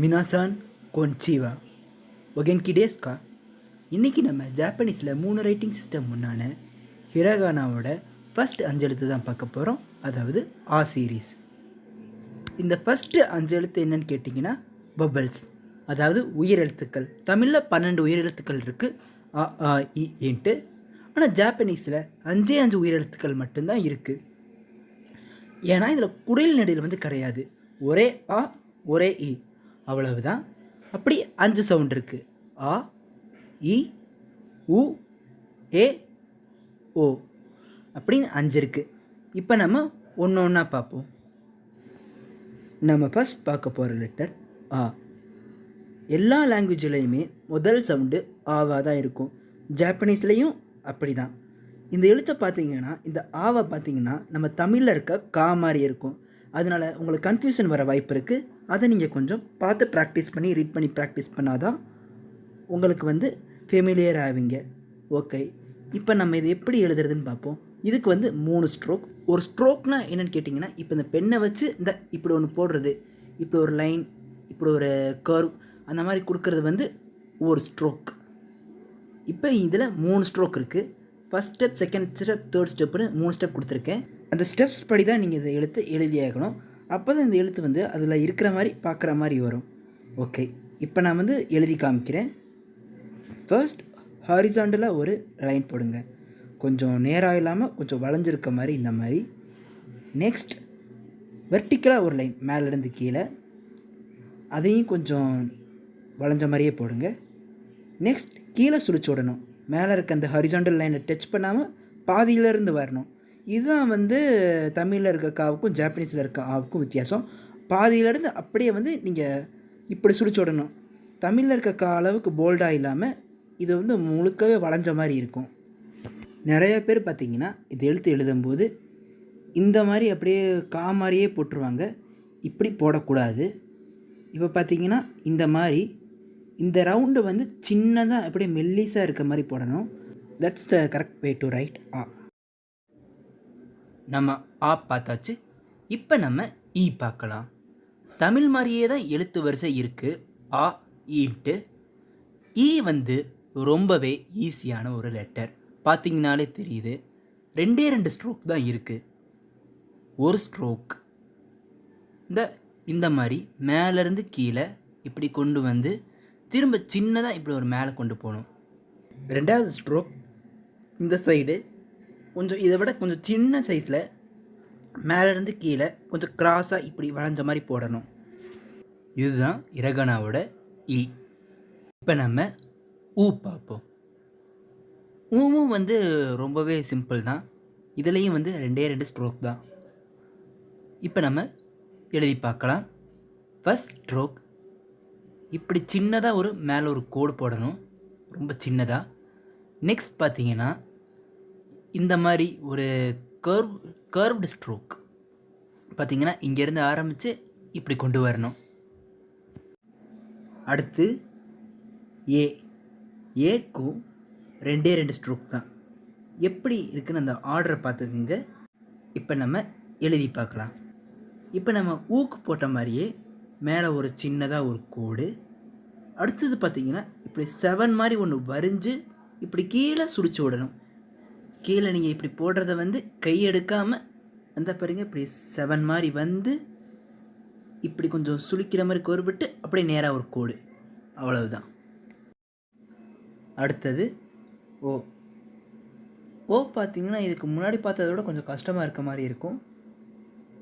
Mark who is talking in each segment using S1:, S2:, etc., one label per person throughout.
S1: மினாசான் கொன்ச்சிவா ஒகென்கி டேஸ்கா. இன்றைக்கி நம்ம ஜாப்பனீஸில் 3 writing system முன்னான ஹிரகானாவோட first 5 எழுத்து தான் பார்க்க போகிறோம், அதாவது ஆ சீரீஸ். இந்த ஃபஸ்ட்டு 5 எழுத்து என்னன்னு கேட்டிங்கன்னா பபல்ஸ், அதாவது உயிரெழுத்துக்கள். தமிழில் 12 உயிரெழுத்துக்கள் இருக்குது, அ ஆ இ ஈன்ட்டு. ஆனால் ஜாப்பனீஸில் 5 உயிரெழுத்துக்கள் மட்டும்தான் இருக்குது. ஏன்னா இதில் குரில் நெடில் வந்து கிடையாது, ஒரே ஆ ஒரே இ, அவ்வளவுதான். அப்படி 5 சவுண்ட் இருக்குது, ஆ இ உ ஏ ஓ அப்படின்னு 5 இருக்குது. இப்போ நம்ம ஒன்று ஒன்றா பார்ப்போம். நம்ம ஃபஸ்ட் பார்க்க போகிற லெட்டர் ஆ. எல்லா லாங்குவேஜ்லேயுமே முதல் சவுண்டு ஆவாக தான் இருக்கும், ஜாப்பனீஸ்லேயும் அப்படி தான். இந்த எழுத்தை பார்த்தீங்கன்னா, இந்த ஆவை பார்த்தீங்கன்னா நம்ம தமிழில் இருக்க கா மாதிரி இருக்கும். அதனால் உங்களுக்கு கன்ஃபியூஷன் வர வாய்ப்பு இருக்குது. அதை நீங்கள் கொஞ்சம் பார்த்து ப்ராக்டிஸ் பண்ணி ரீட் பண்ணி ப்ராக்டிஸ் பண்ணால் தான் உங்களுக்கு வந்து ஃபெமிலியர் ஆவீங்க. ஓகே, இப்போ நம்ம இது எப்படி எழுதுறதுன்னு பார்ப்போம். இதுக்கு வந்து 3 ஸ்ட்ரோக். ஒரு ஸ்ட்ரோக்னால் என்னென்னு கேட்டிங்கன்னா, இப்போ இந்த பெண்ணை வச்சு இந்த இப்படி ஒன்று போடுறது, இப்படி ஒரு லைன், இப்படி ஒரு கர்வ், அந்த மாதிரி கொடுக்கறது வந்து ஒரு ஸ்ட்ரோக். இப்போ இதில் 3 ஸ்ட்ரோக் இருக்குது. First step, second step, third ஸ்டெப்புன்னு 3 ஸ்டெப் கொடுத்துருக்கேன். அந்த ஸ்டெப்ஸ் படி தான் நீங்கள் இந்த எழுத்து எழுதியாகணும். அப்போ தான் இந்த எழுத்து வந்து அதில் இருக்கிற மாதிரி பார்க்குற மாதிரி வரும். ஓகே, இப்போ நான் வந்து எழுதி காமிக்கிறேன். ஃபர்ஸ்ட் ஹாரிசாண்டலாக ஒரு லைன் போடுங்க, கொஞ்சம் நேராக இல்லாமல் கொஞ்சம் வளைஞ்சிருக்க மாதிரி, இந்த மாதிரி. நெக்ஸ்ட் வெர்டிக்கலாக ஒரு லைன் மேலேருந்து கீழே, அதையும் கொஞ்சம் வளைஞ்ச மாதிரியே போடுங்க. நெக்ஸ்ட் கீழே சுழிச்சு விடணும், மேலே இருக்க அந்த ஹாரிசாண்டல் லைனை டச் பண்ணாமல் பாதியிலேருந்து வரணும். இதுதான் வந்து தமிழில் இருக்க காவுக்கும் ஜாப்பனீஸில் இருக்க ஆவுக்கும் வித்தியாசம். பாதியிலேருந்து அப்படியே வந்து நீங்கள் இப்படி சுழிச்சு விடணும். தமிழில் இருக்க கா அளவுக்கு போல்டாக இல்லாமல் இது வந்து முழுக்கவே வளைஞ்ச மாதிரி இருக்கும். நிறைய பேர் பார்த்திங்கன்னா இது எழுத்து எழுதும்போது இந்த மாதிரி அப்படியே கா மாதிரியே போட்டுருவாங்க. இப்படி போடக்கூடாது. இப்போ பார்த்திங்கன்னா இந்த மாதிரி இந்த ரவுண்டு வந்து சின்னதாக அப்படியே மெல்லிஸாக இருக்க மாதிரி போடணும். That's the correct way to write ah. நம்ம ஆ பார்த்தாச்சு. இப்போ நம்ம ஈ பார்க்கலாம். தமிழ் மாதிரியே தான் எழுத்து வரிசை இருக்குது, ஆ ஈன்ட்டு. ஈ வந்து ரொம்பவே ஈஸியான ஒரு லெட்டர், பார்த்திங்கனாலே தெரியுது. 2 ஸ்ட்ரோக் தான் இருக்குது. ஒரு ஸ்ட்ரோக் இந்த மாதிரி மேலேருந்து கீழே இப்படி கொண்டு வந்து திரும்ப சின்னதாக இப்படி ஒரு மேலே கொண்டு போகணும். 2வது ஸ்ட்ரோக் இந்த சைடு கொஞ்சம் இதை விட கொஞ்சம் சின்ன சைஸில் மேலேருந்து கீழே கொஞ்சம் கிராஸாக இப்படி வளைஞ்ச மாதிரி போடணும். இதுதான் இரகனாவோட இ. இப்போ நம்ம ஊ பார்ப்போம். ஊவும் வந்து ரொம்பவே சிம்பிள் தான். இதுலேயும் வந்து 2 ஸ்ட்ரோக் தான். இப்போ நம்ம எழுதி பார்க்கலாம். ஃபஸ்ட் ஸ்ட்ரோக் இப்படி சின்னதாக ஒரு மேலே ஒரு கோடு போடணும், ரொம்ப சின்னதாக. நெக்ஸ்ட் பார்த்தீங்கன்னா இந்த மாதிரி ஒரு கர்வ்டு ஸ்ட்ரோக் பார்த்திங்கன்னா இங்கேருந்து ஆரம்பித்து இப்படி கொண்டு வரணும். அடுத்து ஏ. ஏக்கும் 2 ஸ்ட்ரோக் தான். எப்படி இருக்குன்னு அந்த ஆர்டரை பார்த்துக்குங்க. இப்போ நம்ம எழுதி பார்க்கலாம். இப்போ நம்ம ஊக்கு போட்ட மாதிரியே மேலே ஒரு சின்னதாக ஒரு கோடு. அடுத்தது பார்த்திங்கன்னா இப்படி 7 மாதிரி ஒன்று வரைஞ்சி இப்படி கீழே சுழிச்சு விடணும். கீழே நீங்கள் இப்படி போடுறத வந்து கை எடுக்காமல் அந்த பாருங்க இப்படி 7 மாதிரி வந்து இப்படி கொஞ்சம் சுழிக்கிற மாதிரி கோர்விட்டு அப்படியே நேராக ஒரு கோடு, அவ்வளவுதான். அடுத்தது ஓ. ஓ பார்த்திங்கன்னா இதுக்கு முன்னாடி பார்த்ததை விட கொஞ்சம் கஷ்டமாக இருக்க மாதிரி இருக்கும்.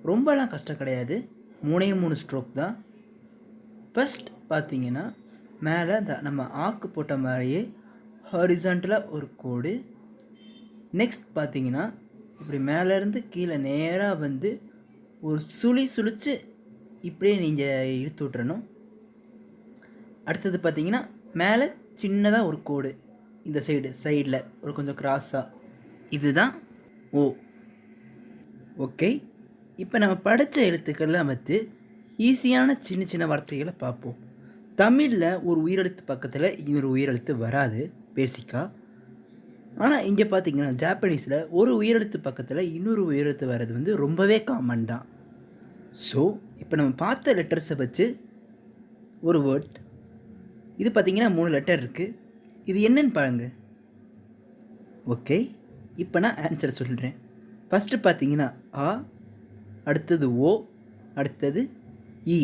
S1: ரொம்பலாம் கஷ்டம் கிடையாது, 3 ஸ்ட்ரோக் தான். ஃபஸ்ட் பார்த்திங்கன்னா மேலே நம்ம ஆக்கு போட்ட மாதிரியே ஹாரிசாண்டலாக ஒரு கோடு. நெக்ஸ்ட் பார்த்திங்கன்னா இப்படி மேலேருந்து கீழே நேராக வந்து ஒரு சுழிச்சு இப்படியே நீங்கள் இழுத்து விட்றணும். அடுத்தது பார்த்திங்கன்னா மேலே சின்னதாக ஒரு கோடு இந்த சைடில் ஒரு கொஞ்சம் கிராஸாக, இதுதான் ஓ. ஓகே, இப்போ நம்ம படித்த எழுத்துக்கள்லாம் வந்து ஈஸியான சின்ன வார்த்தைகளை பார்ப்போம். தமிழில் ஒரு உயிரெழுத்து பக்கத்தில் இன்னொரு உயிரெழுத்து வராது பேசிக்காக. ஆனால் இங்கே பார்த்திங்கன்னா ஜாப்பனீஸில் ஒரு உயிரெழுத்து பக்கத்தில் இன்னொரு உயிரெழுத்து வர்றது வந்து ரொம்பவே காமன் தான். ஸோ இப்போ நம்ம பார்த்த லெட்டர்ஸை வச்சு ஒரு வேர்ட். இது பார்த்தீங்கன்னா 3 லெட்டர் இருக்குது. இது என்னன்னு பாருங்க. ஓகே, இப்போ நான் ஆன்சர் சொல்கிறேன். ஃபஸ்ட்டு பார்த்தீங்கன்னா ஆ, அடுத்தது ஓ, அடுத்தது இ.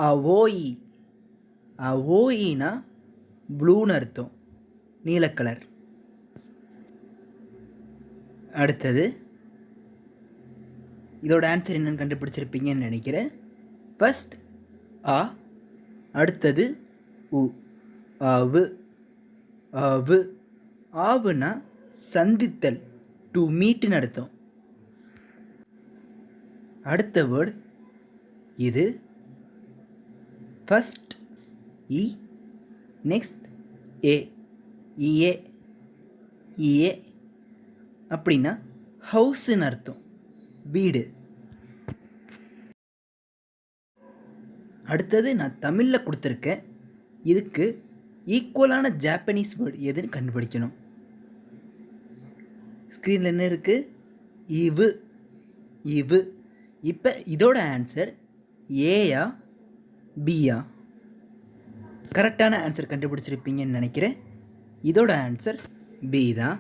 S1: அவோஇ. அவோஇனா ப்ளூன்னு அர்த்தம், நீல கலர். அடுத்தது இதோட ஆன்சர் என்னன்னு கண்டுபிடிச்சிருப்பீங்கன்னு நினைக்கிறேன். ஃபஸ்ட் ஆ, அடுத்தது உ. ஆவு. ஆவு. ஆவுனா சந்தித்தல், டு மீட்னு அர்த்தம். அடுத்த வேர்டு இது. ஃபஸ்ட் இ, நெக்ஸ்ட் ஏ. இஏ. இஏ அப்படின்னா ஹவுஸ்ன்னு அர்த்தம், வீடு. அடுத்தது நான் தமிழில் கொடுத்துருக்கேன். இதுக்கு ஈக்குவலான ஜாப்பனீஸ் வேர்டு எதுன்னு கண்டுபிடிக்கணும். ஸ்க்ரீனில் என்ன இருக்குது? இவு. இவு. இப்போ இதோட ஆன்சர் ஏயா பியா? கரெக்டான ஆன்சர் கண்டுபிடிச்சிருப்பீங்கன்னு நினைக்கிறேன். இதோட ஆன்சர் பி தான்.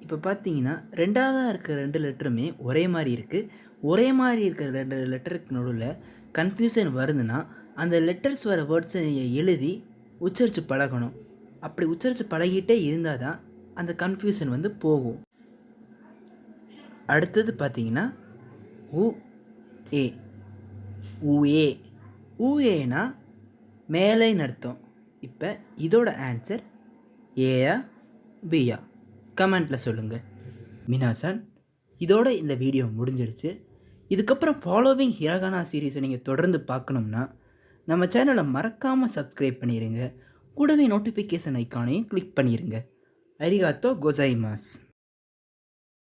S1: இப்போ பார்த்தீங்கன்னா ரெண்டாவதாக இருக்கிற 2 லெட்டருமே ஒரே மாதிரி இருக்குது. ஒரே மாதிரி இருக்கிற 2 லெட்டருக்கு நடுவில் கன்ஃபியூஷன் வருதுன்னா அந்த லெட்டர்ஸ் வர வேர்ட்ஸை எழுதி உச்சரித்து பழகணும். அப்படி உச்சரித்து பழகிட்டே இருந்தால் தான் அந்த கன்ஃபியூஷன் வந்து போகும். அடுத்தது பார்த்தீங்கன்னா உ ஏ. உஏ. உஏனா மேலேன்னு அர்த்தம். இப்போ இதோட ஆன்சர் ஏயா பியா? கமெண்ட்டில் சொல்லுங்கள். மினாசன், இதோட இந்த வீடியோ முடிஞ்சிருச்சு. இதுக்கப்புறம் ஃபாலோவிங் ஹிரகானா சீரீஸை நீங்கள் தொடர்ந்து பார்க்கணும்னா நம்ம சேனலை மறக்காமல் சப்ஸ்கிரைப் பண்ணிடுங்க. கூடவே நோட்டிஃபிகேஷன் ஐக்கானையும் கிளிக் பண்ணிடுங்க. அரிகாத்தோ கோசாயிமாஸ்.